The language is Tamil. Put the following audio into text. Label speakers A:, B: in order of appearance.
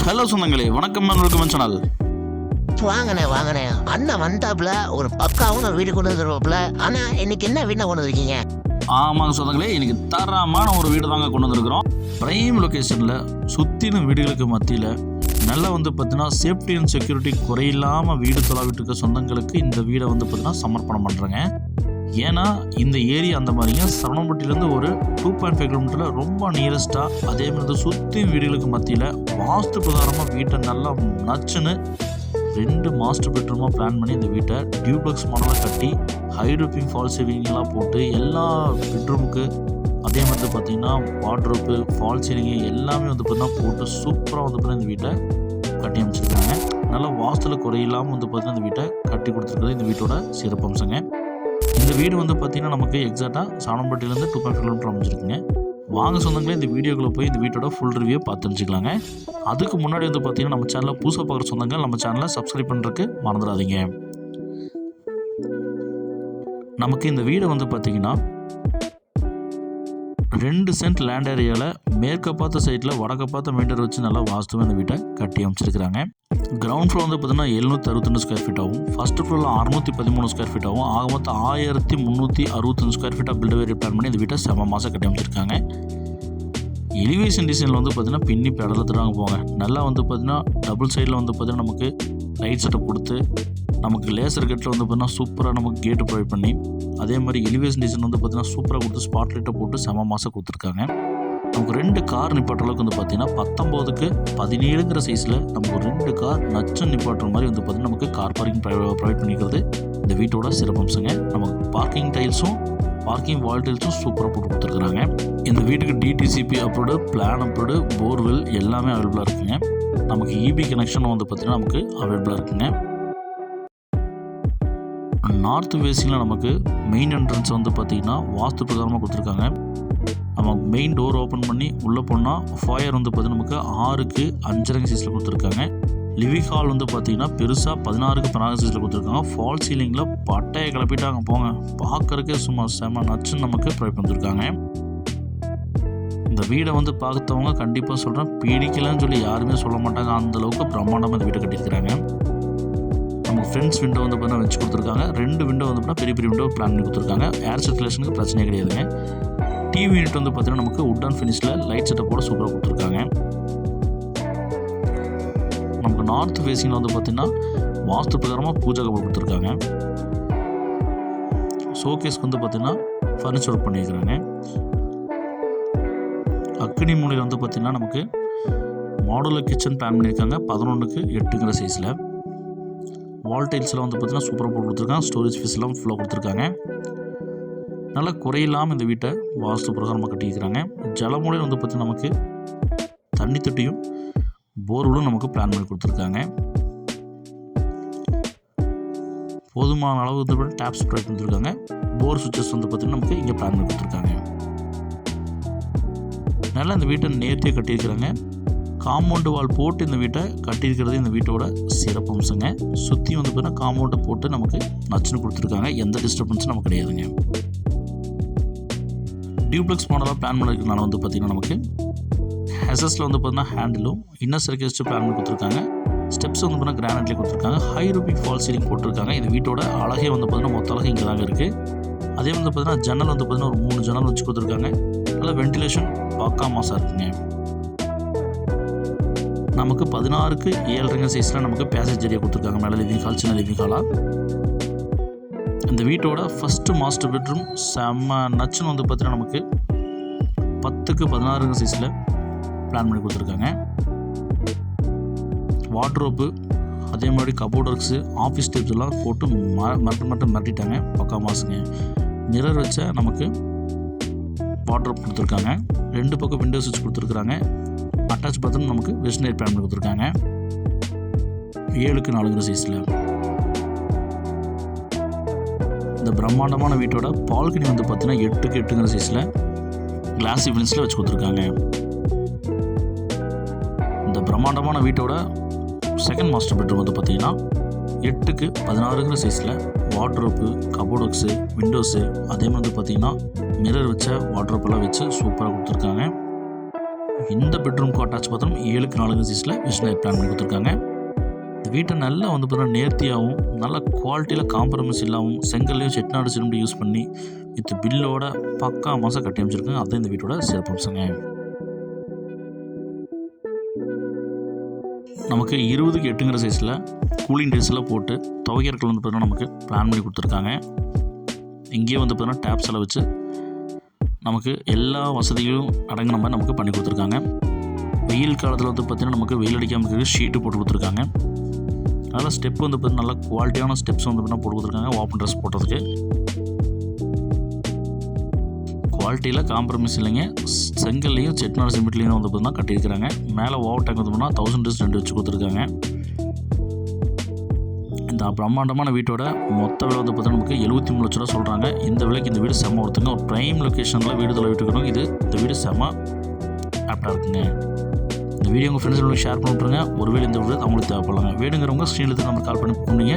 A: ஹலோ சொந்தங்களே, வணக்கம். Welcome channel.
B: வாங்கண்ணே அண்ணன் வந்தாப்புல ஒரு பக்காவும் வீடு கொண்டு வந்துருவாப்புல. ஆனா இன்னைக்கு என்ன வீட்டை கொண்டு வந்திருக்கீங்க?
A: ஆமாங்க சொந்தங்களே, இன்னைக்கு தரமான ஒரு வீடு தாங்க கொண்டு வந்திருக்கிறோம். பிரைம் லொக்கேஷனில் சுற்றின வீடுகளுக்கு மத்தியில் நல்லா பார்த்தீங்கன்னா சேஃப்டி அண்ட் செக்யூரிட்டி குறையில்லாமல் வீடு தொலைவிட்டு இருக்க சொந்தங்களுக்கு இந்த வீடை பார்த்தீங்கன்னா சமர்ப்பணம் பண்ணுறேங்க. ஏன்னா இந்த ஏரியா அந்த மாதிரிங்க சரவணம்பட்டியிலேருந்து ஒரு 2.5 கிலோமீட்டரில் ரொம்ப நியரஸ்ட்டாக, அதே மாதிரி சுற்றி வீடுகளுக்கு மத்தியில் வாஸ்து பிரகாரமாக வீட்டை நல்லா நச்சுன்னு 2 மாஸ்டர் பெட்ரூமாக பிளான் பண்ணி இந்த வீட்டை டியூப்ளெக்ஸ் மாடலாக கட்டி ஹைட்ரோப்பிங் ஃபால் சீலிங்லாம் போட்டு எல்லா பெட்ரூமுக்கு அதே மாதிரி பார்த்திங்கன்னா வார்ட்ரோப்பு ஃபால் சீலிங்கு எல்லாமே பார்த்திங்கன்னா போட்டு சூப்பராக பார்த்திங்கன்னா இந்த வீட்டை கட்டி அமைச்சிருக்காங்க. நல்லா வாஸ்துல குறையில்லாமல் பார்த்திங்கன்னா இந்த வீட்டை கட்டி கொடுத்துருக்குறது இந்த வீட்டோட சிறப்பம்சங்க. இந்த வீடு பார்த்திங்கன்னா நமக்கு எக்ஸாக்டாக சரவணம்பட்டியிலேருந்து 2.5 கிலோமீட்டர் அமைச்சிருக்குங்க. வாங்க சொந்தங்களே, இந்த வீடியோக்குள்ளே போய் இந்த வீட்டோட ஃபுல் ரிவ்யூ பார்த்து தெரிஞ்சுக்கலாங்க. அதுக்கு முன்னாடி பார்த்திங்கன்னா நம்ம சேனலில் புதுசாக பார்க்குற சொந்தங்கள் நம்ம சேனலை சப்ஸ்கிரைப் பண்ணுறதுக்கு மறந்துடாதீங்க. நமக்கு இந்த வீடு பார்த்திங்கன்னா 2 சென்ட் லேண்ட் ஏரியாவில் மேற்க பார்த்த சைட்டில் வடக்க பார்த்த மீட்டர் வச்சு நல்லா வாஸ்துவாக இந்த வீட்டை கட்டி அமைச்சிருக்கிறாங்க. கிரவுண்ட் ஃப்ளோர் பார்த்திங்கன்னா 762 ஸ்கொயர் ஃபீட் ஆகும். ஃபர்ஸ்ட் ஃப்ளோரில் 613 ஸ்கொயர் ஃபீட் ஆகும். ஆக மொத்தம் 1365 ஸ்கொயர் ஃபீட்டாக பில்டர் வேரி பிளான் பண்ணி இந்த வீட்டை செம மாதம் கட்டி அமைச்சிருக்காங்க. எலிவேஷன் டிசைனில் பார்த்திங்கன்னா பின்னி பெடலத்துறாங்க போங்க. நல்லா பார்த்திங்கன்னா டபுள் சைடில் பார்த்திங்கன்னா நமக்கு லைட் செட்டப் கொடுத்து நமக்கு லேசர் கட்டில் பார்த்திங்கன்னா சூப்பராக நமக்கு கேட்டு ப்ரொவைட் பண்ணி, அதே மாதிரி எலிவேஷன் டிசைன் பார்த்திங்கன்னா சூப்பராக கொடுத்து ஸ்பாட் லைட்டை போட்டு செம மாதம் கொடுத்துருக்காங்க. நமக்கு 2 கார் நிப்பாட்டுற அளவுக்கு பார்த்திங்கன்னா 19க்கு 17ங்கிற சைஸில் நமக்கு ஒரு 2 கார் நச்சு நிப்பாட்டுற மாதிரி பார்த்திங்கன்னா நமக்கு கார் பார்க்கிங் ப்ரொவைட் பண்ணிக்கிறது இந்த வீட்டோட சிறப்பம்சங்க. நமக்கு பார்க்கிங் டைல்ஸும் பார்க்கிங் வால் டைல்ஸும் சூப்பராக போட்டு கொடுத்துருக்குறாங்க. இந்த வீட்டுக்கு DTCP approved, plan approved, borewell எல்லாமே அவைலபிளாக இருக்குங்க. நமக்கு இபி கனெக்ஷன் பார்த்திங்கன்னா நமக்கு அவைலபிளாக இருக்குங்க. நார்த் ஃபேஸிங்கில் நமக்கு மெயின் என்ட்ரன்ஸ் பார்த்திங்கன்னா வாஸ்து பிரகாரமாக கொடுத்துருக்காங்க. நம்ம மெயின் டோர் ஓப்பன் பண்ணி உள்ளே போனால் ஃபயர் பார்த்திங்கன்னா நமக்கு 6க்கு 5.5 சைஸில் கொடுத்துருக்காங்க. லிவிங் ஹால் பார்த்திங்கன்னா பெருசாக 16க்கு 16 சைஸில் கொடுத்துருக்காங்க. ஃபால் சீலிங்கில் பட்டையை கிளப்பிட்டாங்க போங்க, பார்க்குறக்கே சும்மா செம நச்சுன்னு நமக்கு ப்ரொவைட் பண்ணிருக்காங்க. இந்த வீடை பார்த்தவங்க கண்டிப்பாக சொல்கிறேன், பிடிக்கலன்னு சொல்லி யாருமே சொல்ல மாட்டாங்க. அந்தளவுக்கு பிரம்மாண்டமாக இந்த வீட்டை கட்டியிருக்கிறாங்க. நமக்கு ஃப்ரெண்ட்ஸ் விண்டோ பார்த்தீங்கன்னா வச்சு கொடுத்துருக்காங்க. 2 விண்டோ பார்த்தீங்கன்னா பெரிய பெரிய விண்டோ பிளான் பண்ணி கொடுத்துருக்காங்க. ஏர் சர்க்குலேஷனுக்கு பிரச்சனையே கிடையாதுங்க. டிவி யூனிட் பார்த்தீங்கன்னா நமக்கு வுட் அண்ட் ஃபினிஷில் லைட் செட்டப்போட சூப்பராக கொடுத்துருக்காங்க. நமக்கு நார்த் ஃபேஸிங்கில் பார்த்தீங்கன்னா வாஸ்து பிரகாரமாக பூஜை கபோர்டு கொடுத்துருக்காங்க. ஷோகேஸ்க்கு பார்த்தீங்கன்னா ஃபர்னிச்சர் ஒர்க் பண்ணியிருக்கிறாங்க. அக்னி மூலையில் பார்த்தீங்கன்னா நமக்கு மாடுலர் கிச்சன் பிளான் பண்ணியிருக்காங்க 11க்கு 8ங்கிற சைஸில். வால் டைல்ஸில் பார்த்தீங்கன்னா சூப்பராக போட்டு கொடுத்துருக்காங்க. ஸ்டோரேஜ் ஃபீஸ்லாம் ஃபுல்லாக கொடுத்துருக்காங்க. நல்லா குறையில்லாமல் இந்த வீட்டை வாஸ்து பிரகாரமாக கட்டியிருக்கிறாங்க. ஜலமூலையில் பார்த்தீங்கன்னா நமக்கு தண்ணி தொட்டியும் போர்வெலும் நமக்கு பிளான் பண்ணி கொடுத்துருக்காங்க. போதுமான அளவு டேப்ஸ் ப்ரொவைட் கொடுத்துருக்காங்க. போர் சுவிச்சஸ் பார்த்தீங்கன்னா நமக்கு இங்கே பிளான் பண்ணி கொடுத்துருக்காங்க. நல்லா இந்த வீட்டை நேர்த்தியாக கட்டியிருக்கிறாங்க. காம்பவுண்டு வால் போட்டு இந்த வீட்டை கட்டியிருக்கிறது இந்த வீட்டோட சிறப்பம்சங்க. சுற்றி பார்த்தீங்கன்னா காம்பவுண்டை போட்டு நமக்கு நச்சுன்னு கொடுத்துருக்காங்க. எந்த டிஸ்டர்பன்ஸும் நமக்கு கிடையாதுங்க. டியூப்ளெக்ஸ் மாடலாக பிளான் பண்ணிருக்கனால பார்த்திங்கன்னா நமக்கு ஹெசஸில் பார்த்திங்கன்னா ஹேண்டிலும் இன்னர் சர்க்கேஸ் பிளான் பண்ணி கொடுத்துருக்காங்க. ஸ்டெப்ஸ் பார்த்தீங்கன்னா கிரானைட்லேயே கொடுத்துருக்காங்க. ஹைட்ரோபிக் ஃபால் சீலிங் போட்டிருக்காங்க. இந்த வீட்டோட அழகே பார்த்திங்கன்னா மொத்த அழகு இங்கே தாங்க இருக்குது. அதே பார்த்திங்கன்னா ஜன்னல் பார்த்திங்கன்னா ஒரு 3 ஜன்னல் வச்சு கொடுத்துருக்காங்க. நல்லா வென்டிலேஷன் பக்கா மாசாக இருக்குங்க. நமக்கு 16க்கு 7.5 சைஸில் நமக்கு பேசேஜ் ஏரியா கொடுத்துருக்காங்க. மேலே லிவிங் ஹால், சின்ன லிவிங் ஹாலாக. இந்த வீட்டோட ஃபஸ்ட்டு மாஸ்டர் பெட்ரூம் செம்ம நச்சுன்னு பார்த்தீங்கன்னா நமக்கு 10க்கு 16 சைஸில் பிளான் பண்ணி கொடுத்துருக்காங்க. வார்ட்ரோப்பு அதே மாதிரி கபோர்ட் ஒர்க்ஸு, ஆஃபீஸ் டேப்ஸ் எல்லாம் போட்டு மிரட்டிட்டாங்க. பக்கா மாசுங்க. மிரர் வச்ச நமக்கு வார்ட்ரோப் கொடுத்துருக்காங்க. 2 பக்கம் விண்டோஸ் வச்சு கொடுத்துருக்குறாங்க. அட்டாச் பாத்ரூம் நமக்கு வெஸ்டர்ன் பிளான் பண்ணி கொடுத்துருக்காங்க. 7க்கு 4 சைஸில். இந்த பிரம்மாண்டமான வீட்டோட பால்கனி பார்த்தீங்கன்னா 8க்கு 8 சைஸில் கிளாஸ் ஃபினிஷில் வச்சு கொடுத்துருக்காங்க. இந்த பிரம்மாண்டமான வீட்டோட செகண்ட் மாஸ்டர் பெட்ரூம் பார்த்தீங்கன்னா 8க்கு 16 சைஸில் வார்ட்ரோப்பு, கபோர்ட் ஒர்க்ஸு, விண்டோஸு, அதே மாதிரி பார்த்திங்கன்னா மிரர் வச்ச வார்ட்ரோப்பெல்லாம் வச்சு சூப்பராக கொடுத்துருக்காங்க. இந்த பெட்ரூம்க்கு அட்டாச் பாத்ரூம் 7க்கு 4 சைஸில் வெஸ்டர்ன் பிளான் பண்ணி கொடுத்துருக்காங்க. இந்த வீட்டை நல்லா வந்து பார்த்தீங்கன்னா நேர்த்தியாகவும் நல்ல குவாலிட்டியில் காம்ப்ரமைஸ் இல்லாமல் செங்கல்லையும் செட்டிநாடு சிமெண்ட் யூஸ் பண்ணி வித் பில்லோட பக்கா மாதம் கட்டி அமைச்சிருக்காங்க. அதுதான் இந்த வீட்டோட சிறப்பம்சங்க. நமக்கு 20க்கு 8ங்கிற சைஸில் கூலிங் டேஸில் போட்டு துவைக்கிறதுக்கு வந்து பார்த்தீங்கன்னா நமக்கு பிளான் பண்ணி கொடுத்துருக்காங்க. இங்கேயே வந்து பார்த்தீங்கன்னா டேப்ஸ் எல்லாம் வச்சு நமக்கு எல்லா வசதிகளும் அடங்கின மாதிரி நமக்கு பண்ணி கொடுத்துருக்காங்க. வெயில் காலத்தில் வந்து பார்த்திங்கன்னா நமக்கு வெயில் அடிக்காமல் இருக்கிறது ஷீட்டு போட்டு கொடுத்துருக்காங்க. அதனால் ஸ்டெப் வந்து பார்த்திங்கன்னா நல்லா குவாலிட்டியான ஸ்டெப்ஸ் வந்து பார்த்தீங்கன்னா போட்டு கொடுத்துருக்காங்க. ஓப்பன் ட்ரெஸ் போடுறதுக்கு குவாலிட்டியில் காம்ப்ரமைஸ் இல்லைங்க. செங்கல்லையும் செட்டிநாடு சிமெண்ட்லேயும் வந்து பார்த்தீங்கன்னா கட்டியிருக்கிறாங்க. மேலே ஓவர் டேங்க் வந்து பார்த்தீங்கன்னா 1000 வச்சு கொடுத்துருக்காங்க. இந்த பிரம்மாண்டமான வீட்டோட மொத்த விலை வந்து பார்த்தீங்கன்னா நமக்கு 73 லட்ச ரூபா சொல்கிறாங்க. இந்த விலைக்கு இந்த வீடு செம்ம ஒருத்தங்க. ஒரு ப்ரைம் லொக்கேஷனில் வீடு தொலை விட்டுருக்கணும். இந்த வீடு செம்ம ஆப்டாக இருக்குங்க. இந்த வீடியோ உங்கள் ஃப்ரெண்ட்ஸ் ஷேர் பண்ணி விட்ருங்க. ஒருவேளை இந்த வீடு அவங்களுக்கு தேவைப்படலாங்க. வேணுங்கிறவங்க ஸ்க்ரீனில் நம்ம கால் பண்ணி போனீங்க.